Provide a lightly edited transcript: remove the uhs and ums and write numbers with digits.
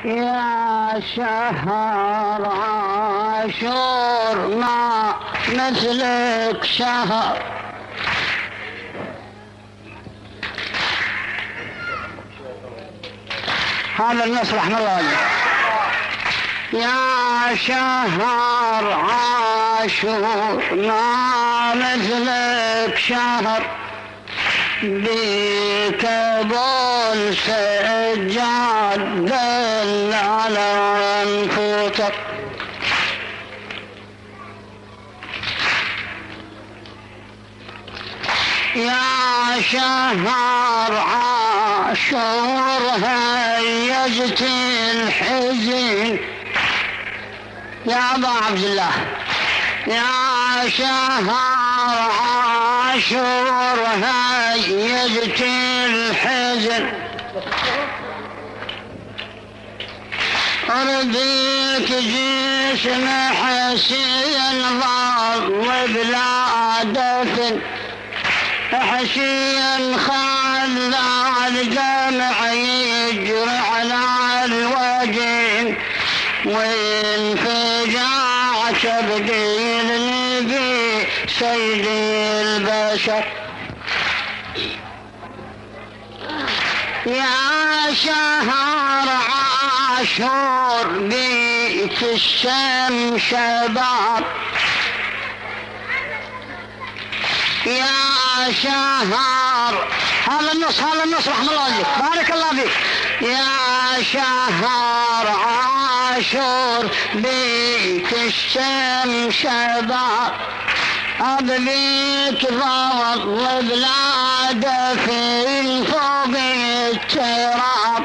يا شهر عاشور ما مثلك شهر. هذا النص رحمه الله عليه. يا شهر عاشور ما مثلك شهر، بك بول سجاد دل على انفطر. يا شهر عاشور هيجت الحزن يا أبا عبد الله. يا شهر عاشور هيجت الحزن، أرضيك جسم حسين ظل بلا دفن، حسين خلى الدمع يجري على الوجه، وانفجاع تبديل النبي سيد البشر. يا شهر عاشور بيت الشمس شباب، يا شهر هذا النص رحمه الله عليك، بارك الله فيك. يا شهر عاشور بيت الشمس شباب، أبليك ظل بلا دفن فوق التراب.